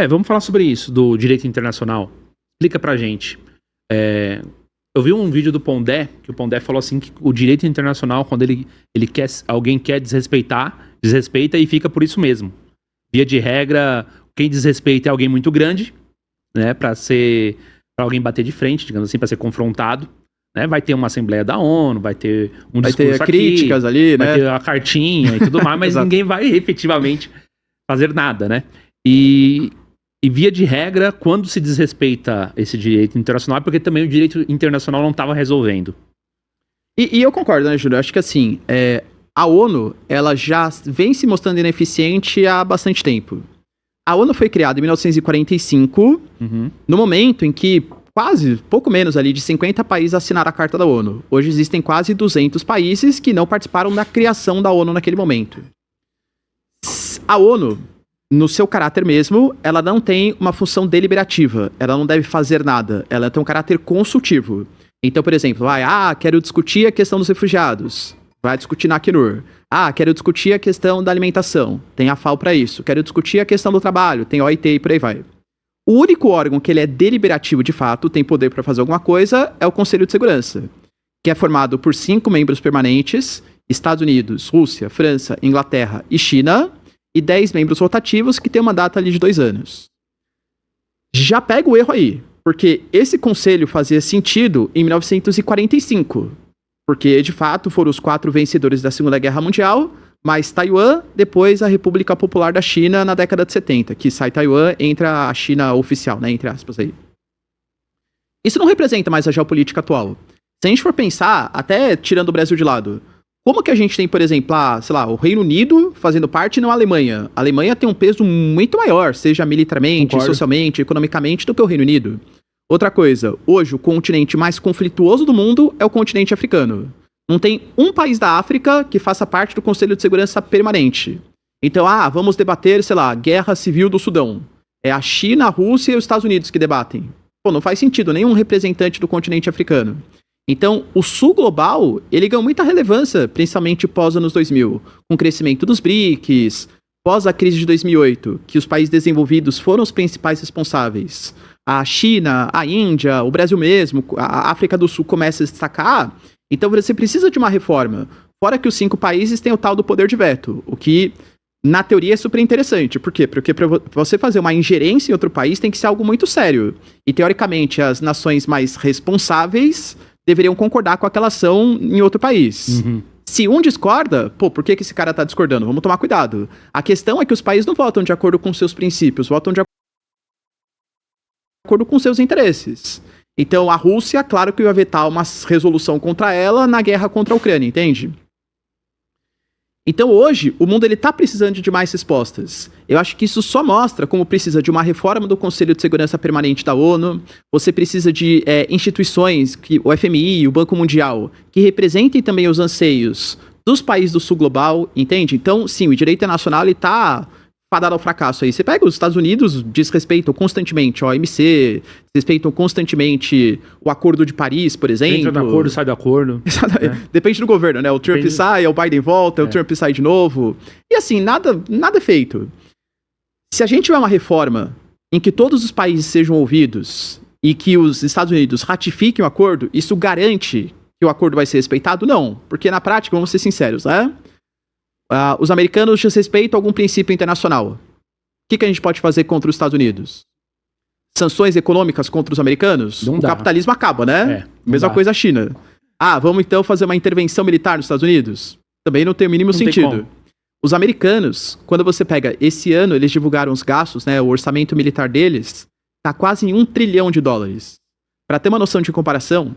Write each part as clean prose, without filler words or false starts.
Vamos falar sobre isso, do direito internacional. Explica pra gente. Eu vi um vídeo do Pondé, que o Pondé falou assim, que o direito internacional, quando alguém quer desrespeita e fica por isso mesmo. Via de regra, quem desrespeita é alguém muito grande, né, pra alguém bater de frente, digamos assim, pra ser confrontado. Né? Vai ter uma assembleia da ONU, vai ter um discurso aqui, vai ter críticas ali, né? Vai ter a cartinha e tudo mais, mas ninguém vai efetivamente fazer nada, né? E via de regra, quando se desrespeita esse direito internacional, é porque também o direito internacional não estava resolvendo. E eu concordo, né, Júlio? Eu acho que assim, a ONU, ela já vem se mostrando ineficiente há bastante tempo. A ONU foi criada em 1945, no momento em que pouco menos ali de 50 países assinaram a Carta da ONU. Hoje existem quase 200 países que não participaram da criação da ONU naquele momento. A ONU, no seu caráter mesmo, ela não tem uma função deliberativa. Ela não deve fazer nada. Ela tem um caráter consultivo. Então, por exemplo, quero discutir a questão dos refugiados. Vai discutir na Acnur. Quero discutir a questão da alimentação. Tem a FAO para isso. Quero discutir a questão do trabalho. Tem a OIT e por aí vai. O único órgão que ele é deliberativo de fato, tem poder para fazer alguma coisa, é o Conselho de Segurança, que é formado por 5 membros permanentes, Estados Unidos, Rússia, França, Inglaterra e China, e 10 membros rotativos que tem um mandato ali de 2 anos. Já pega o erro aí, porque esse conselho fazia sentido em 1945, porque de fato foram os 4 vencedores da Segunda Guerra Mundial, mais Taiwan, depois a República Popular da China na década de 70, que sai Taiwan, entra a China oficial, né, entre aspas aí. Isso não representa mais a geopolítica atual. Se a gente for pensar, até tirando o Brasil de lado, como que a gente tem, por exemplo, o Reino Unido fazendo parte e não a Alemanha? A Alemanha tem um peso muito maior, seja militarmente, socialmente, economicamente, do que o Reino Unido. Outra coisa, hoje o continente mais conflituoso do mundo é o continente africano. Não tem um país da África que faça parte do Conselho de Segurança Permanente. Então, vamos debater, guerra civil do Sudão. É a China, a Rússia e os Estados Unidos que debatem. Não faz sentido, nenhum representante do continente africano. Então, o Sul global, ele ganhou muita relevância, principalmente pós-anos 2000, com o crescimento dos BRICS, pós a crise de 2008, que os países desenvolvidos foram os principais responsáveis. A China, a Índia, o Brasil mesmo, a África do Sul começa a se destacar. Então você precisa de uma reforma. Fora que os 5 países têm o tal do poder de veto, o que, na teoria, é super interessante. Por quê? Porque para você fazer uma ingerência em outro país tem que ser algo muito sério. E, teoricamente, as nações mais responsáveis deveriam concordar com aquela ação em outro país. Se um discorda, por que esse cara tá discordando? Vamos tomar cuidado. A questão é que os países não votam de acordo com seus princípios, votam de acordo com seus interesses. Então, a Rússia, claro que vai vetar uma resolução contra ela na guerra contra a Ucrânia, entende? Então, hoje, o mundo está precisando de mais respostas. Eu acho que isso só mostra como precisa de uma reforma do Conselho de Segurança Permanente da ONU, você precisa de instituições, o FMI, o Banco Mundial, que representem também os anseios dos países do Sul Global, entende? Então, sim, o direito internacional está fadado ao fracasso aí. Você pega os Estados Unidos, desrespeitam constantemente a OMC, desrespeitam constantemente o Acordo de Paris, por exemplo. Entra no acordo, sai do acordo. Depende do governo, né? O Trump sai, o Biden volta, o Trump sai de novo. E assim, nada é feito. Se a gente tiver uma reforma em que todos os países sejam ouvidos e que os Estados Unidos ratifiquem o acordo, isso garante que o acordo vai ser respeitado? Não. Porque na prática, vamos ser sinceros, né? Os americanos desrespeitam algum princípio internacional. O que a gente pode fazer contra os Estados Unidos? Sanções econômicas contra os americanos? Não o dá. Capitalismo acaba, né? Mesma coisa a China. Vamos então fazer uma intervenção militar nos Estados Unidos? Também não tem o mínimo sentido. Os americanos, quando você pega esse ano, eles divulgaram os gastos, né? O orçamento militar deles tá quase em $1 trilhão. Para ter uma noção de comparação,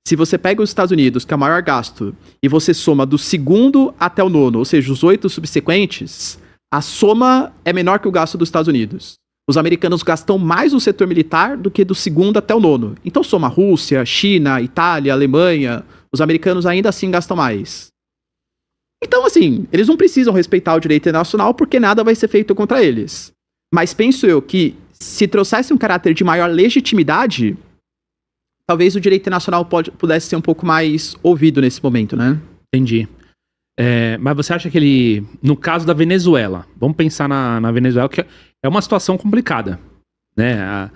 se você pega os Estados Unidos, que é o maior gasto, e você soma do 2º até o 9º, ou seja, os 8 subsequentes, a soma é menor que o gasto dos Estados Unidos. Os americanos gastam mais no setor militar do que do 2º até o 9º. Então soma Rússia, China, Itália, Alemanha, os americanos ainda assim gastam mais. Então, assim, eles não precisam respeitar o direito internacional porque nada vai ser feito contra eles. Mas penso eu que se trouxesse um caráter de maior legitimidade, talvez o direito internacional pudesse ser um pouco mais ouvido nesse momento, né? Entendi. Mas você acha que no caso da Venezuela, vamos pensar na Venezuela, que é uma situação complicada, né?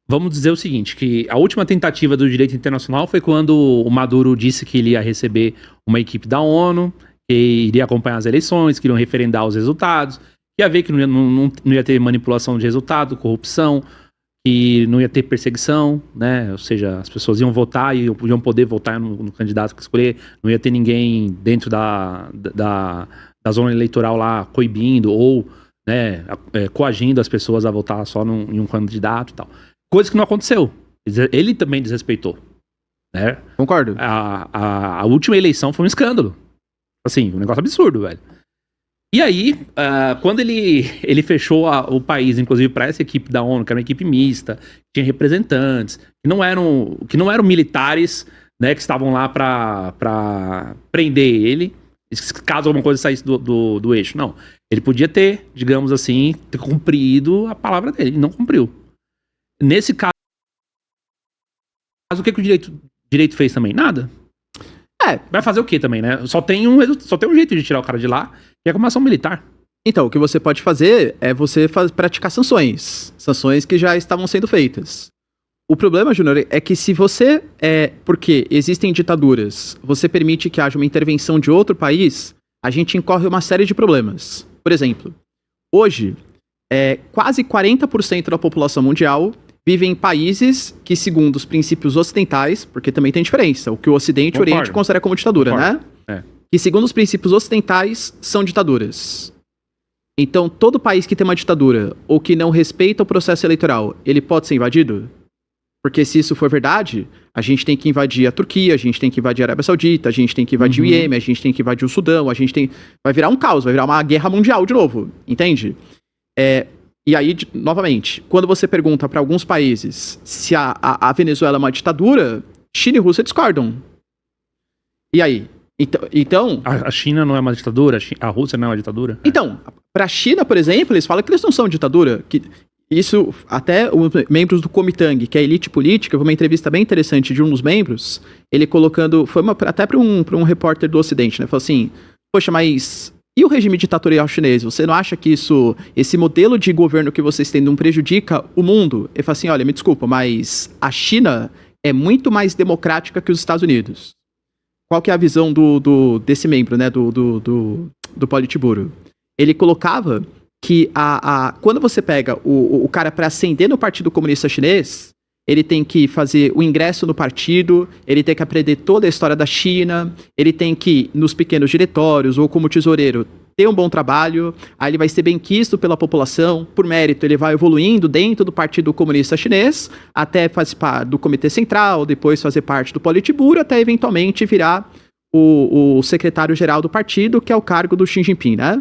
Vamos dizer o seguinte, que a última tentativa do direito internacional foi quando o Maduro disse que ele ia receber uma equipe da ONU, que iria acompanhar as eleições, que iriam referendar os resultados, que ia ver que não ia ter manipulação de resultado, corrupção, que não ia ter perseguição, né? Ou seja, as pessoas iam votar e iam poder votar no candidato que escolher, não ia ter ninguém dentro da zona eleitoral lá coibindo ou, né, coagindo as pessoas a votar só em um candidato e tal. Coisa que não aconteceu. Ele também desrespeitou, né? Concordo. A última eleição foi um escândalo. Assim, um negócio absurdo, velho. E aí, quando ele fechou o país, inclusive para essa equipe da ONU, que era uma equipe mista, tinha representantes, que não eram militares, né, que estavam lá para prender ele, caso alguma coisa saísse do eixo. Não. Ele podia ter, digamos assim, ter cumprido a palavra dele. Ele não cumpriu. Nesse caso, o que o direito fez também? Nada. Vai fazer o quê também, né? Só tem um jeito de tirar o cara de lá, que é como ação militar. Então, o que você pode fazer é você praticar sanções. Sanções que já estavam sendo feitas. O problema, Júnior, é que se você... porque existem ditaduras, você permite que haja uma intervenção de outro país, a gente incorre uma série de problemas. Por exemplo, hoje, quase 40% da população mundial vive em países que, segundo os princípios ocidentais, porque também tem diferença, o que o Ocidente e o Oriente considera como ditadura, né? Que, segundo os princípios ocidentais, são ditaduras. Então, todo país que tem uma ditadura ou que não respeita o processo eleitoral, ele pode ser invadido? Porque se isso for verdade, a gente tem que invadir a Turquia, a gente tem que invadir a Arábia Saudita, a gente tem que invadir o Iêmen, a gente tem que invadir o Sudão, vai virar um caos, vai virar uma guerra mundial de novo, entende? E aí, novamente, quando você pergunta para alguns países se a Venezuela é uma ditadura, China e Rússia discordam. E aí? Então... A China não é uma ditadura? A Rússia não é uma ditadura? Então, para a China, por exemplo, eles falam que eles não são ditadura. Isso, até os membros do Kuomintang, que é a elite política, foi uma entrevista bem interessante de um dos membros, ele colocando... até para um repórter do Ocidente, né? Falou assim, poxa, mas... E o regime ditatorial chinês? Você não acha que esse modelo de governo que vocês têm não prejudica o mundo? Ele fala assim, olha, me desculpa, mas a China é muito mais democrática que os Estados Unidos. Qual que é a visão desse membro, né, do Politburo? Ele colocava que quando você pega o cara para ascender no Partido Comunista Chinês, ele tem que fazer o ingresso no partido, ele tem que aprender toda a história da China, ele tem que, nos pequenos diretórios ou como tesoureiro, ter um bom trabalho, aí ele vai ser bem quisto pela população, por mérito ele vai evoluindo dentro do Partido Comunista Chinês, até participar do Comitê Central, depois fazer parte do Politburo, até eventualmente virar o secretário-geral do partido, que é o cargo do Xi Jinping, né?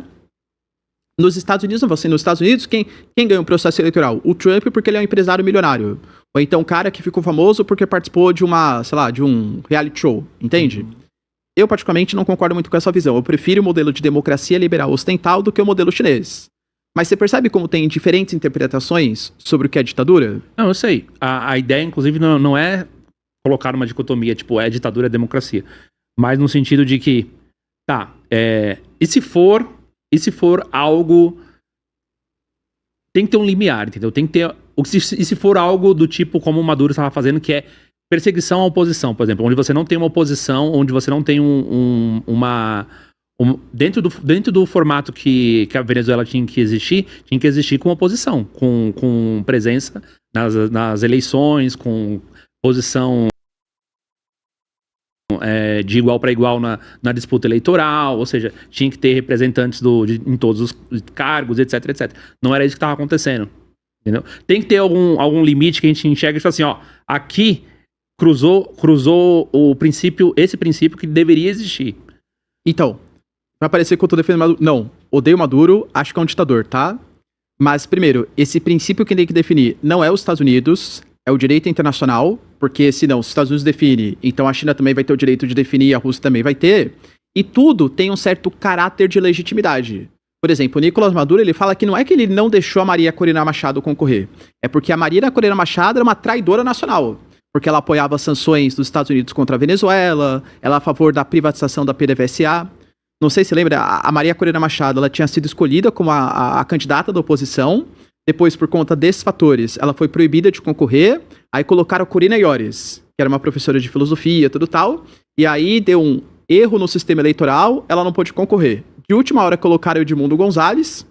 Nos Estados Unidos, nos Estados Unidos, quem ganha o processo eleitoral? O Trump, porque ele é um empresário milionário. Ou então o cara que ficou famoso porque participou de um reality show, entende? Eu, particularmente, não concordo muito com essa visão. Eu prefiro o modelo de democracia liberal ocidental do que o modelo chinês. Mas você percebe como tem diferentes interpretações sobre o que é ditadura? Não, eu sei. A ideia, inclusive, não é colocar uma dicotomia, tipo, é ditadura, é democracia. Mas no sentido de que, e se for algo... Tem que ter um limiar, entendeu? Tem que ter... E se for algo do tipo como o Maduro estava fazendo, que é perseguição à oposição, por exemplo, onde você não tem uma oposição, onde você não tem dentro do formato que a Venezuela tinha que existir com oposição, com presença nas eleições, com posição de igual para igual na disputa eleitoral, ou seja, tinha que ter representantes em todos os cargos, etc, etc. Não era isso que estava acontecendo. Entendeu? Tem que ter algum limite que a gente enxerga e fala assim, aqui cruzou esse princípio que deveria existir. Então, vai parecer que eu tô defendendo Maduro. Não, odeio Maduro, acho que é um ditador, tá? Mas, primeiro, esse princípio que tem que definir não é os Estados Unidos, é o direito internacional, porque se os Estados Unidos definem, então a China também vai ter o direito de definir, a Rússia também vai ter, e tudo tem um certo caráter de legitimidade. Por exemplo, o Nicolás Maduro, ele fala que não é que ele não deixou a Maria Corina Machado concorrer. É porque a Maria Corina Machado era uma traidora nacional. Porque ela apoiava as sanções dos Estados Unidos contra a Venezuela, ela é a favor da privatização da PDVSA. Não sei se lembra, a Maria Corina Machado, ela tinha sido escolhida como a candidata da oposição, Depois, por conta desses fatores, ela foi proibida de concorrer. Aí colocaram Corina Yoris, que era uma professora de filosofia, tudo tal. E aí deu um erro no sistema eleitoral, ela não pôde concorrer. De última hora colocaram o Edmundo Gonzalez,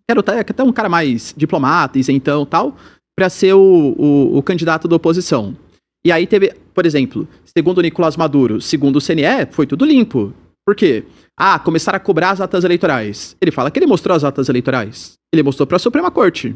que era até um cara mais diplomata, isentão e tal, para ser o candidato da oposição. E aí teve, por exemplo, segundo o Nicolás Maduro, segundo o CNE, foi tudo limpo. Por quê? Começaram a cobrar as atas eleitorais. Ele fala que ele mostrou as atas eleitorais. Ele mostrou para a Suprema Corte.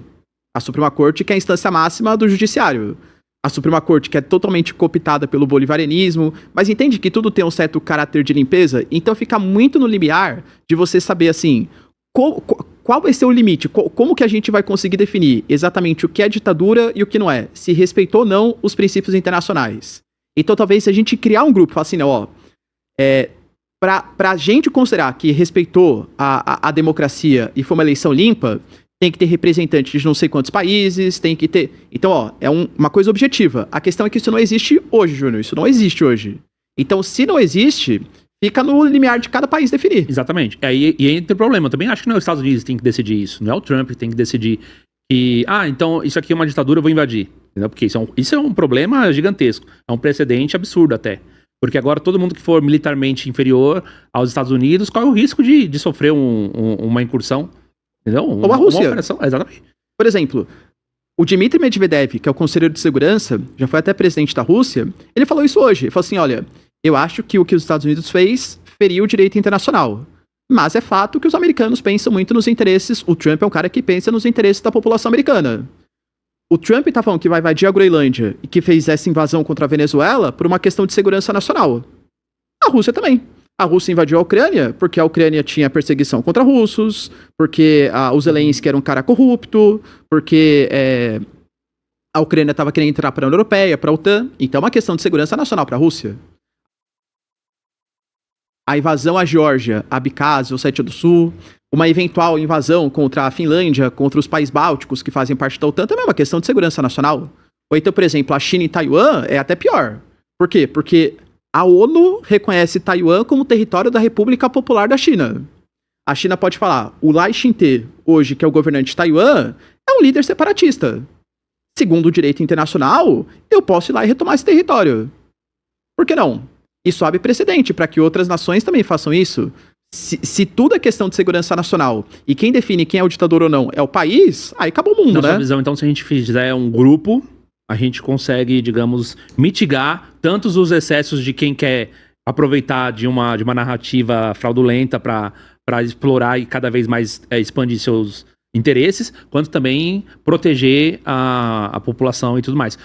A Suprema Corte, que é a instância máxima do judiciário. A Suprema Corte, que é totalmente cooptada pelo bolivarianismo, mas entende que tudo tem um certo caráter de limpeza, então fica muito no limiar de você saber, assim, qual vai ser o limite, como que a gente vai conseguir definir exatamente o que é ditadura e o que não é, se respeitou ou não os princípios internacionais. Então, talvez, se a gente criar um grupo, falar assim, pra gente considerar que respeitou a democracia e foi uma eleição limpa, tem que ter representantes de não sei quantos países, tem que ter... Então, é uma coisa objetiva. A questão é que isso não existe hoje, Júnior. Isso não existe hoje. Então, se não existe, fica no limiar de cada país definir. Exatamente. E aí tem problema. Eu também acho que não é os Estados Unidos que tem que decidir isso. Não é o Trump que tem que decidir que... então isso aqui é uma ditadura, eu vou invadir. Entendeu? Porque isso é um problema gigantesco. É um precedente absurdo até. Porque agora todo mundo que for militarmente inferior aos Estados Unidos corre o risco de sofrer uma incursão. Entendeu? Ou a Rússia. Uma operação, exatamente. Por exemplo, o Dmitry Medvedev, que é o conselheiro de segurança, já foi até presidente da Rússia, ele falou isso hoje. Ele falou assim, olha, eu acho que o que os Estados Unidos fez feriu o direito internacional. Mas é fato que os americanos pensam muito nos interesses, o Trump é um cara que pensa nos interesses da população americana. O Trump tá falando que vai invadir a Groenlândia e que fez essa invasão contra a Venezuela por uma questão de segurança nacional. A Rússia também. A Rússia invadiu a Ucrânia porque a Ucrânia tinha perseguição contra russos, porque o Zelensky era um cara corrupto, porque a Ucrânia estava querendo entrar para a União Europeia, para a OTAN. Então é uma questão de segurança nacional para a Rússia. A invasão à Geórgia, a Abkhazia, Ossétia do Sul, uma eventual invasão contra a Finlândia, contra os países bálticos que fazem parte da OTAN, também é uma questão de segurança nacional. Ou então, por exemplo, a China e Taiwan é até pior. Por quê? Porque a ONU reconhece Taiwan como território da República Popular da China. A China pode falar, o Lai Ching-te, hoje, que é o governante de Taiwan, é um líder separatista. Segundo o direito internacional, eu posso ir lá e retomar esse território. Por que não? Isso abre precedente para que outras nações também façam isso. Se tudo é questão de segurança nacional e quem define quem é o ditador ou não é o país, aí acabou o mundo, Na né? sua visão, então, se a gente fizer um grupo, a gente consegue, digamos, mitigar tantos os excessos de quem quer aproveitar de uma narrativa fraudulenta para explorar e cada vez mais expandir seus interesses, quanto também proteger a população e tudo mais.